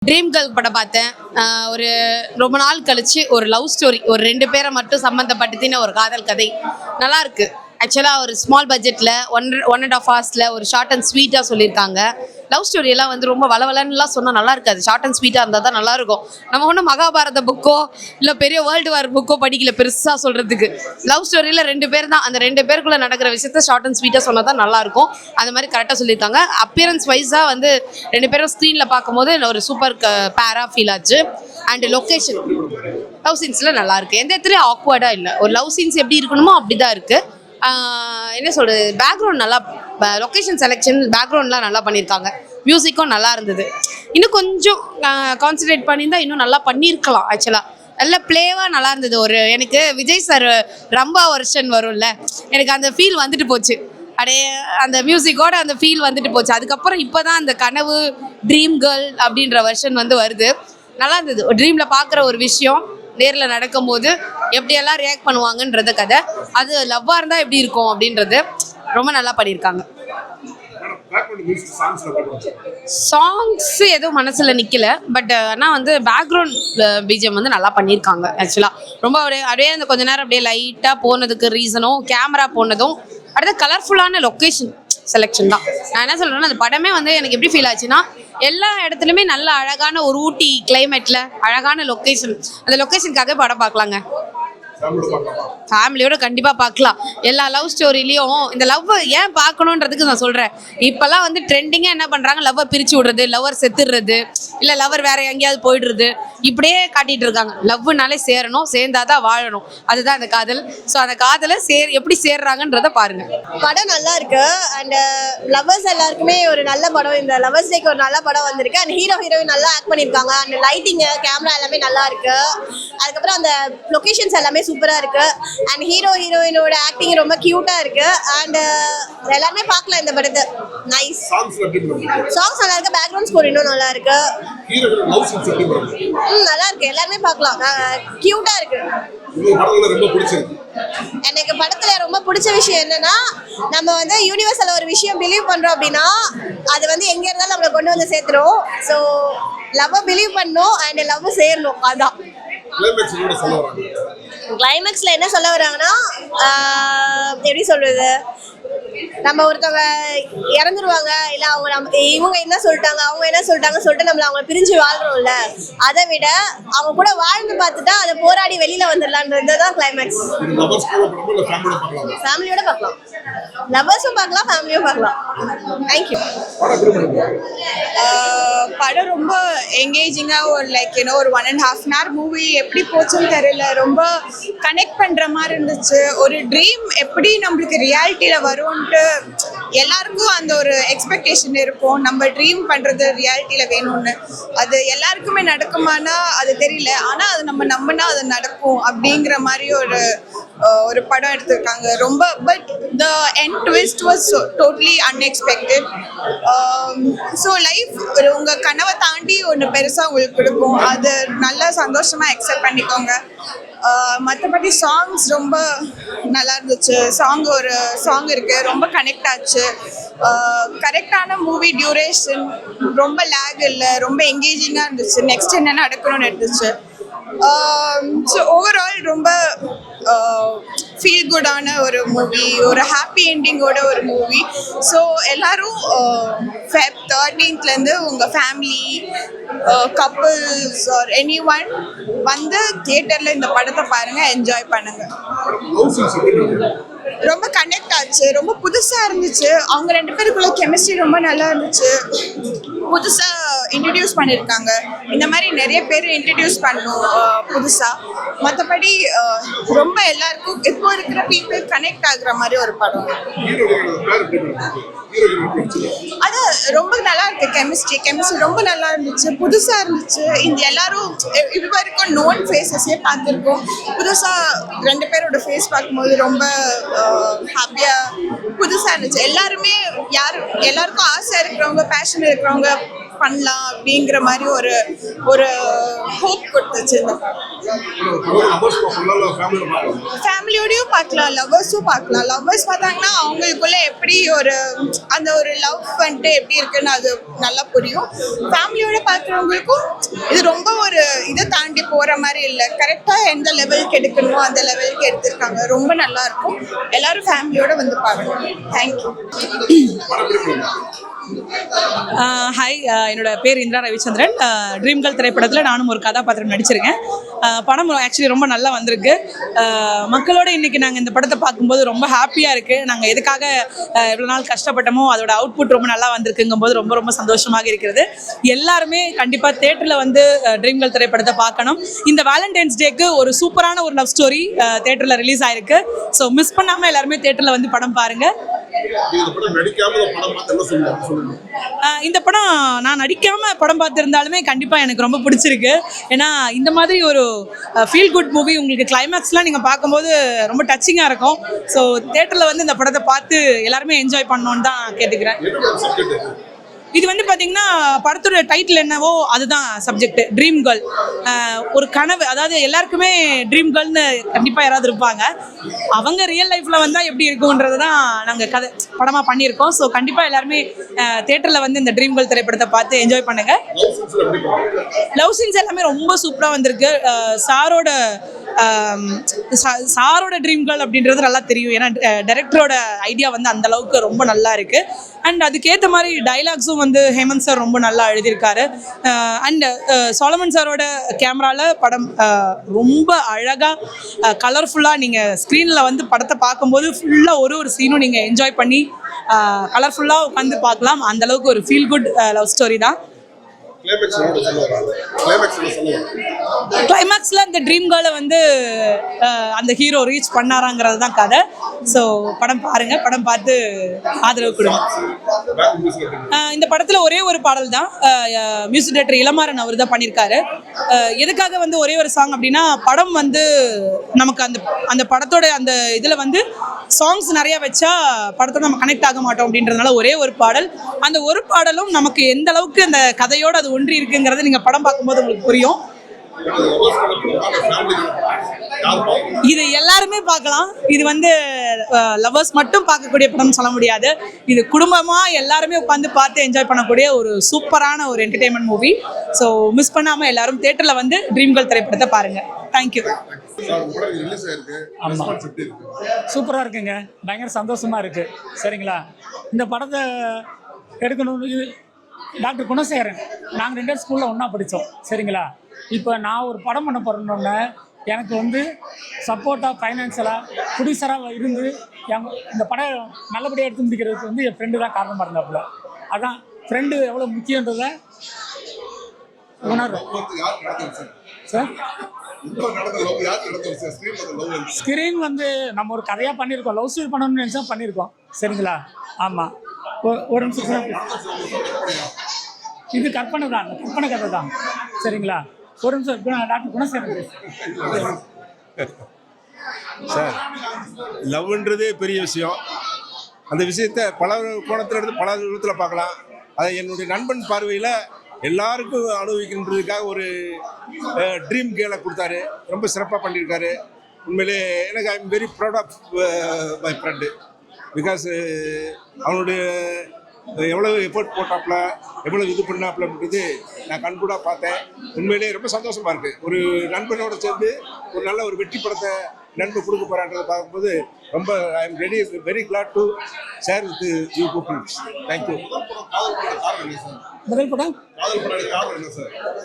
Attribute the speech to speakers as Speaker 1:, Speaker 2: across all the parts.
Speaker 1: Dream girl படம் பார்த்தேன். ஒரு ரொம்ப நாள் கழிச்சு ஒரு லவ் ஸ்டோரி, ஒரு 2 பேரை மட்டும் சம்மந்தப்படுத்தின ஒரு காதல் கதை. நல்லா இருக்கு. ஆக்சுவலாக ஒரு ஸ்மால் பட்ஜெட்டில் 1.5 ஹவர்ஸில் ஒரு ஷார்ட் அண்ட் ஸ்வீட்டாக சொல்லியிருக்காங்க. லவ் ஸ்டோரியெல்லாம் வந்து ரொம்ப வளவலன்னுலாம் சொன்னால் நல்லா இருக்காது. ஷார்ட் அண்ட் ஸ்வீட்டாக இருந்தால் தான் நல்லாயிருக்கும். நம்ம ஒன்றும் மகாபாரத புக்கோ இல்லை பெரிய வேர்ல்டு வார் புக்கோ படிக்கல பெருசாக சொல்கிறதுக்கு. லவ் ஸ்டோரியில் 2 பேர் தான், அந்த 2 பேருக்குள்ளே நடக்கிற விஷயத்த ஷார்ட் அண்ட் ஸ்வீட்டாக சொன்னால் தான் நல்லாயிருக்கும். அந்த மாதிரி கரெக்டாக சொல்லியிருக்காங்க. அப்பியரன்ஸ் வைஸாக வந்து 2 பேரும் ஸ்க்ரீனில் பார்க்கும்போது ஒரு சூப்பர் பேராக ஃபீல் ஆச்சு. அண்ட் லொக்கேஷன் லவ் சீன்ஸில் நல்லாயிருக்கு. எந்த இடத்துலையும் ஆக்வர்டாக இல்லை. ஒரு லவ் சீன்ஸ் எப்படி இருக்கணுமோ அப்படி தான் இருக்குது. என்ன சொல்கிறது, பேக்ரவுண்ட் நல்லா, லொக்கேஷன் செலெக்ஷன் பேக்ரவுண்ட்லாம் நல்லா பண்ணியிருக்காங்க. மியூசிக்கும் நல்லா இருந்தது. இன்னும் கொஞ்சம் கான்சன்ட்ரேட் பண்ணியிருந்தால் இன்னும் நல்லா பண்ணியிருக்கலாம். ஆக்சுவலாக நல்ல பிளேவாக நல்லா இருந்தது. ஒரு எனக்கு விஜய் சார் ரம்பா வெர்ஷன் வரும்ல, எனக்கு அந்த ஃபீல் வந்துட்டு போச்சு. அப்படியே அந்த மியூசிக்கோட அந்த ஃபீல் வந்துட்டு போச்சு. அதுக்கப்புறம் இப்போ தான் அந்த கனவு ட்ரீம் கேர்ள் அப்படின்ற வெர்ஷன் வந்து வருது. நல்லா இருந்தது. ஒரு ட்ரீமில் பார்க்குற ஒரு விஷயம் நேரில் நடக்கும்போது எப்படியெல்லாம் ரியாக்ட் பண்ணுவாங்கன்றத கதை. அது லவ்வாக இருந்தால் எப்படி இருக்கும் அப்படின்றது ரொம்ப நல்லா பண்ணியிருக்காங்க. சாங்ஸ் எதுவும் மனசில் நிற்கல. பட் ஆனால் வந்து பேக்ரவுண்ட் பிஜிஎம் வந்து நல்லா பண்ணியிருக்காங்க. ஆக்சுவலாக ரொம்ப அப்படியே அந்த கொஞ்ச நேரம் அப்படியே லைட்டாக போனதுக்கு ரீசனும் கேமரா போனதும், அடுத்த கலர்ஃபுல்லான லொக்கேஷன் செலெக்ஷன் தான். நான் என்ன சொல்கிறேன்னா, அந்த படமே வந்து எனக்கு எப்படி ஃபீல் ஆச்சுன்னா, எல்லா இடத்துலையுமே நல்ல அழகான ஒரு ஊட்டி கிளைமேட்டில் அழகான லொக்கேஷன். அந்த லொக்கேஷனுக்காக படம் பார்க்கலாங்க. ஃபேமிலியோட கண்டிப்பாக பார்க்கலாம். எல்லா லவ் ஸ்டோரிலையும் இந்த லவ் ஏன் பார்க்கணுன்றதுக்கு நான் சொல்கிறேன். இப்போல்லாம் வந்து ட்ரெண்டிங்காக என்ன பண்ணுறாங்க, லவ்வை பிரித்து விடுறது, லவ்வர் செத்துடுறது, இல்லை லவ்வர் வேற எங்கேயாவது போயிடுறது, இப்படியே காட்டிகிட்டு இருக்காங்க. லவ்னாலே சேரணும், சேர்ந்தாதான் வாழணும், அதுதான் அந்த காதல். ஸோ அந்த காதலை எப்படி சேர்றாங்கன்றத பாருங்க.
Speaker 2: படம் நல்லா இருக்கு. அண்ட் லவ்வர்ஸ் எல்லாருக்குமே ஒரு நல்ல படம். இந்த லவ்வர்ஸ் டேக்கு ஒரு நல்ல படம் வந்திருக்கு. அண்ட் ஹீரோயின் நல்லா ஆக்ட் பண்ணியிருக்காங்க. அண்ட் லைட்டிங்கு கேமரா எல்லாமே நல்லா இருக்கு. அதுக்கப்புறம் அந்த லொகேஷன்ஸ் எல்லாமே சூப்பரா இருக்கு. அண்ட் ஹீரோயினோட ஆக்டிங் ரொம்ப கியூட்டா இருக்கு. அண்ட் எல்லாருமே பார்க்கலாம் இந்த படத்தை. நைஸ் சாங்ஸ் நல்லா இருக்கு. பேக்ரவுண்ட் ஸ்கோர் இன்னும் நல்லா இருக்கு. நல்லா இருக்கு. எல்லாருமே பார்க்கலாம். கியூட்டா இருக்கு. எனக்கு படத்துல ரொம்ப பிடிச்ச விஷயம் என்னன்னா, நம்ம வந்து யூனிவர்சல்ல ஒரு விஷயம் பிலீவ் பண்றோம் அப்படின்னா அது வந்து எங்க இருந்தாலும் நம்மளை கொண்டு வந்து சேர்த்துரும். ஸோ லவ் பிலீவ் பண்ணணும் அண்ட் லவ் சேரணும். அதான் கிளைமேக்ஸ்ல என்ன சொல்ல வராங்கன்னா, எப்படி சொல்றது, நம்ம ஒருத்தவங்க இறந்துருவாங்க, இல்லை இவங்க என்ன சொல்லிட்டாங்க அவங்க என்ன சொல்லிட்டாங்க சொல்லிட்டு நம்மள அவங்க பிரிஞ்சு வாழ்றோம்ல, அதை விட அவங்க கூட வாழ்ந்து பார்த்துட்டா அதை போராடி வெளியில வந்துடலான்றதுதான் கிளைமேக்ஸ். ஃபேமிலியோட பார்க்கலாம். லவ்வர்ஸும் பார்க்கலாம், ஃபேமிலியும் பார்க்கலாம். தேங்க்யூ.
Speaker 3: படம் ரொம்ப என்கேஜிங்காக ஒரு ஒரு 1.5 hour மூவி எப்படி போச்சுன்னு தெரியல. ரொம்ப கனெக்ட் பண்ணுற மாதிரி இருந்துச்சு. ஒரு ட்ரீம் எப்படி நம்மளுக்கு ரியாலிட்டியில் வரும்ன்ட்டு எல்லாருக்கும் அந்த ஒரு எக்ஸ்பெக்டேஷன் இருக்கும். நம்ம ட்ரீம் பண்ணுறது ரியாலிட்டியில் வேணும்னு. அது எல்லாருக்குமே நடக்குமானா அது தெரியல. ஆனால் அது நம்ம நம்பினா அது நடக்கும் அப்படிங்கிற மாதிரி ஒரு படம் எடுத்திருக்காங்க. ரொம்ப but the end twist was totally unexpected. So life உங்கள் கனவை தாண்டி ஒன்று பெருசாக உங்களுக்கு கொடுக்கும். அது நல்லா சந்தோஷமாக அக்செப்ட் பண்ணிக்கோங்க. மற்றபடி சாங்ஸ் ரொம்ப நல்லா இருந்துச்சு. ஒரு சாங் இருக்குது, ரொம்ப கனெக்ட் ஆச்சு. கரெக்டான மூவி டியூரேஷன், ரொம்ப லேக் இல்லை, ரொம்ப என்கேஜிங்காக இருந்துச்சு. நெக்ஸ்ட் என்ன நடக்கணும்னு இருந்துச்சு. ஸோ ஓவரால் ரொம்ப ஃபீல் குட்டான ஒரு மூவி, ஒரு ஹாப்பி என்டிங்கோட ஒரு மூவி. ஸோ எல்லோரும் Feb 13th உங்கள் ஃபேமிலி, கப்புள்ஸ் ஆர் எனி1 வந்து தியேட்டரில் இந்த படத்தை பாருங்கள், என்ஜாய் பண்ணுங்கள். ரொம்ப கனெக்ட் ஆச்சு. ரொம்ப புதுசாக இருந்துச்சு. அவங்க 2 பேருக்குள்ள கெமிஸ்ட்ரி ரொம்ப நல்லா இருந்துச்சு. புதுசாக இன்ட்ரடியூஸ் பண்ணியிருக்காங்க. இந்த மாதிரி நிறைய பேர் இன்ட்ரடியூஸ் பண்ணணும் புதுசாக. மற்றபடி ரொம்ப எல்லாருக்கும் இப்போ இருக்கிற பீப்புள் கனெக்ட் ஆகுற மாதிரி ஒரு படம். அது ரொம்ப நல்லா இருக்கு. கெமிஸ்ட்ரி ரொம்ப நல்லா இருந்துச்சு. புதுசாக இருந்துச்சு. இந்த எல்லாரும் இது வரைக்கும் நோன் ஃபேஸஸே பார்த்துருக்கோம். புதுசாக 2 பேரோட ஃபேஸ் பார்க்கும்போது ரொம்ப ஹாப்பியாக புதுசாக இருந்துச்சு. எல்லாருமே எல்லாருக்கும் ஆசை இருக்கிறவங்க, பேஷன் இருக்கிறவங்க பண்ணலாம் அப்படிங்கிற மாதிரி ஒரு ஹோப் கொடுத்துச்சு இந்த படம். ஃபேமிலியோடயும் பார்க்கலாம், லவ்வர்ஸும் பார்க்கலாம். லவ்வர்ஸ் பார்த்தாங்கன்னா அவங்களுக்குள்ள எப்படி ஒரு அந்த ஒரு லவ் வந்துட்டு எப்படி இருக்குன்னு அது நல்லா புரியும். ஃபேமிலியோட பார்க்குறவங்களுக்கும் இது ரொம்ப ஒரு இதை தாண்டி போகிற மாதிரி இல்லை, கரெக்டாக எந்த லெவலுக்கு எடுக்கணுமோ அந்த லெவலுக்கு எடுத்திருக்காங்க. ரொம்ப நல்லா இருக்கும். எல்லாரும் ஃபேமிலியோட வந்து பார்க்கணும். தேங்க்யூ.
Speaker 4: ஹாய், என்னோட பேர் இந்திரா ரவிச்சந்திரன். ட்ரீம் கேர்ள் திரைப்படத்தில் நானும் ஒரு கதாபாத்திரம் நடிச்சிருக்கேன். படம் ஆக்சுவலி ரொம்ப நல்லா வந்திருக்கு. மக்களோட இன்றைக்கி நாங்கள் இந்த படத்தை பார்க்கும்போது ரொம்ப ஹாப்பியாக இருக்குது. நாங்கள் எதுக்காக இவ்வளோ நாள் கஷ்டப்பட்டோமோ அதோட அவுட்புட் ரொம்ப நல்லா வந்திருக்குங்கும்போது ரொம்ப ரொம்ப சந்தோஷமாக இருக்கிறது. எல்லாருமே கண்டிப்பாக தேட்டரில் வந்து ட்ரீம் கேர்ள் திரைப்படத்தை பார்க்கணும். இந்த வேலண்டைன்ஸ் டேக்கு ஒரு சூப்பரான ஒரு லவ் ஸ்டோரி தேட்டரில் ரிலீஸ் ஆயிருக்கு. ஸோ மிஸ் பண்ணாமல் எல்லாருமே தேட்டரில் வந்து படம் பாருங்கள். இந்த படம் நான் நடிக்காம படம் பார்த்துருந்தாலுமே கண்டிப்பாக எனக்கு ரொம்ப பிடிச்சிருக்கு. ஏன்னா இந்த மாதிரி ஒரு ஃபீல் குட் மூவி உங்களுக்கு கிளைமேக்ஸ்லாம் நீங்கள் பார்க்கும்போது ரொம்ப டச்சிங்காக இருக்கும். ஸோ தேட்டரில் வந்து இந்த படத்தை பார்த்து எல்லாருமே என்ஜாய் பண்ணணுன்னு தான் கேட்டுக்கிறேன். இது வந்து பார்த்தீங்கன்னா படத்தோட டைட்டில் என்னவோ அதுதான் சப்ஜெக்ட், ட்ரீம் கேர்ள். ஒரு கனவு, அதாவது எல்லாருக்குமே ட்ரீம் கேர்ள்னு கண்டிப்பாக யாராவது இருப்பாங்க. அவங்க ரியல் லைஃப்பில் வந்தால் எப்படி இருக்குன்றது தான் நாங்கள் கதை படமாக பண்ணியிருக்கோம். ஸோ கண்டிப்பாக எல்லாருமே தேட்டரில் வந்து இந்த ட்ரீம் கேர்ள் திரைப்படத்தை பார்த்து என்ஜாய் பண்ணுங்கள். லவ் சீன்ஸ் எல்லாமே ரொம்ப சூப்பராக வந்திருக்கு. சாரோட ட்ரீம் கேர்ள் அப்படின்றது நல்லா தெரியும். ஏன்னா டைரக்டரோட ஐடியா வந்து அந்த அளவுக்கு ரொம்ப நல்லா இருக்குது. அண்ட் அதுக்கேற்ற மாதிரி டைலாக்ஸும் வந்து ஹேமந்த் சார் ரொம்ப நல்லா எழுதியிருக்காரு. அண்ட் சோலமன் சாரோட கேமராவில் படம் ரொம்ப அழகாக கலர்ஃபுல்லாக நீங்கள் ஸ்க்ரீனில் வந்து படத்தை பார்க்கும்போது ஃபுல்லாக ஒரு சீனும் நீங்கள் என்ஜாய் பண்ணி கலர்ஃபுல்லாக உட்காந்து பார்க்கலாம். அந்தளவுக்கு ஒரு ஃபீல் குட் லவ் ஸ்டோரி தான். கிளைமேக்ஸில் இந்த ட்ரீம் கேர்ளை வந்து அந்த ஹீரோ ரீச் பண்ணாராங்கிறது தான் கதை. ஸோ படம் பாருங்கள், படம் பார்த்து ஆதரவு கொடுங்க. இந்த படத்தில் ஒரே ஒரு பாடல் தான், மியூசிக் டைரக்டர் இளமாறன் அவர் தான் பண்ணியிருக்காரு. எதுக்காக வந்து ஒரே ஒரு சாங் அப்படின்னா, படம் வந்து நமக்கு அந்த படத்தோட அந்த இதில் வந்து சாங்ஸ் நிறையா வச்சா படத்தோட நம்ம கனெக்ட் ஆக மாட்டோம் அப்படின்றதுனால ஒரே ஒரு பாடல். அந்த ஒரு பாடலும் நமக்கு எந்த அளவுக்கு அந்த கதையோடு அது ஒன்றி இருக்குங்கிறது நீங்கள் படம் பார்க்கும்போது உங்களுக்கு புரியும். இது எல்லாருமே பார்க்கலாம். இது வந்து லவ்வர்ஸ் மட்டும் பார்க்கக்கூடிய படம் சொல்ல முடியாது. இது குடும்பமாக எல்லாருமே உட்காந்து பார்த்து என்ஜாய் பண்ணக்கூடிய ஒரு சூப்பரான ஒரு என்டர்டெயின்மெண்ட் மூவி. ஸோ மிஸ் பண்ணாமல் எல்லாரும் தேட்டரில் வந்து ட்ரீம் கேர்ள் திரைப்படத்தை பாருங்கள். தேங்க்யூ.
Speaker 5: சூப்பராக இருக்குங்க, பயங்கர சந்தோஷமாக இருக்குது. சரிங்களா, இந்த படத்தை எடுக்கணும்னு டாக்டர் குணசேகரன் நாங்கள் 2 பேரும் ஸ்கூலில் ஒன்றா படித்தோம். சரிங்களா, இப்போ நான் ஒரு படம் பண்ண போகிறேன்னொன்னே எனக்கு வந்து சப்போர்ட்டாக ஃபைனான்சியலாக ப்ரொடியூசராக இருந்து இந்த படம் நல்லபடியாக எடுத்து முடிக்கிறதுக்கு வந்து என் ஃப்ரெண்டு தான் காரணமாக இருந்தாப்புல. அதான் ஃப்ரெண்டு எவ்வளோ முக்கியன்றதை உணர்றேன் சார். ஸ்க்ரீன் வந்து நம்ம ஒரு கதையாக பண்ணியிருக்கோம், லவ் ஸ்டோரி பண்ணணும்னு நினச்சா பண்ணியிருக்கோம். சரிங்களா, ஆமாம். ஒரு நிமிஷம், இது கற்பனை தான், கற்பனை கதை தான். சரிங்களா, ஒரு நிமிஷம். டாக்டர் குணசேகரன்
Speaker 6: சார், லவ்ன்றதே பெரிய விஷயம். அந்த விஷயத்தை பல கோணத்தில் எடுத்து பல விதத்தில் பார்க்கலாம். அதை என்னுடைய நண்பன் பார்வையில் எல்லாருக்கும் அனுபவிக்கின்றதுக்காக ஒரு ட்ரீம் கேர்ளை கொடுத்தாரு. ரொம்ப சிறப்பாக பண்ணியிருக்காரு. உண்மையிலே எனக்கு I am very proud of my friend. Because அவனுடைய எவ்வளோ எஃபர்ட் போட்டாப்புல, எவ்வளோ இது பண்ணாப்புலன்றது நான் கண்கூடாக பார்த்தேன். உண்மையிலே ரொம்ப சந்தோஷமாக இருக்குது. ஒரு நண்பனோட சேர்ந்து ஒரு நல்ல ஒரு வெற்றி படத்தை நண்பன் கொடுக்க போகிறான்றதை பார்க்கும்போது ரொம்ப I am very glad to share with you peoples. Thank you.
Speaker 5: முதல் படம்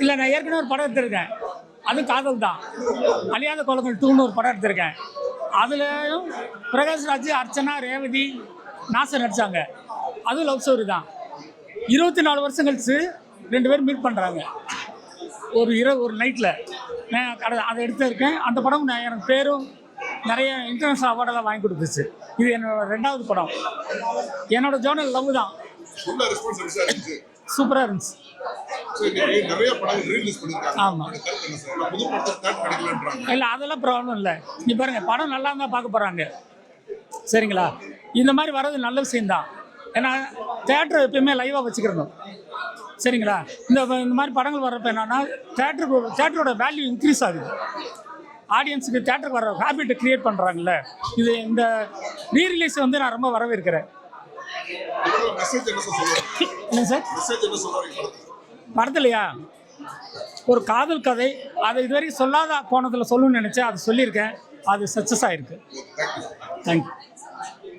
Speaker 5: இல்லை, நான் ஏற்கனவே ஒரு படம் எடுத்திருக்கேன், அது காதல் தான். அழியாத கோலங்கள் 2ன்னு ஒரு படம் எடுத்திருக்கேன். அதுலேயும் பிரகாஷ்ராஜ், அர்ச்சனா, ரேவதி, நாசர் நடித்தாங்க. அதுவும் லவ் ஸ்டோரி தான். 24 வருஷம் கழிச்சு 2 பேரும் மீட் பண்ணுறாங்க ஒரு நைட்டில். நான் அதை எடுத்திருக்கேன். அந்த படம் எனக்கு பேரும் நிறைய இன்டர்நேஷ்னல் அவார்டெல்லாம் வாங்கி கொடுத்துச்சு. இது என்னோட 2வது படம். என்னோட ஜோனல் லவ் தான். சூப்பராக இருந்துச்சு. ஆமாம், இல்லை அதெல்லாம் ப்ராப்ளம் இல்லை. நீ பாருங்கள், படம் நல்லா இருந்தால் பார்க்க போகிறாங்க. சரிங்களா, இந்த மாதிரி வர்றது நல்ல விஷயம்தான். ஏன்னா தேட்டர் எப்பயுமே லைவாக வச்சுக்கிறணும். சரிங்களா? இந்த மாதிரி படங்கள் வர்றப்ப என்னன்னா தேட்டரோட வேல்யூ இன்க்ரீஸ் ஆகுது. ஆடியன்ஸுக்கு தேட்டருக்கு வர ஹேபிட்டை க்ரியேட் பண்ணுறாங்கல்ல, இது இந்த ரீரிலீஸ் வந்து நான் ரொம்ப வரவேற்கிறேன். என்ன சார் படத்துலையா ஒரு காதல் கதை, அதை இதுவரைக்கும் சொல்லாத கோணத்தில் சொல்லணும்னு நினச்சேன், அது சொல்லியிருக்கேன், அது சக்ஸஸ் ஆகிருக்கு. தேங்க்யூ.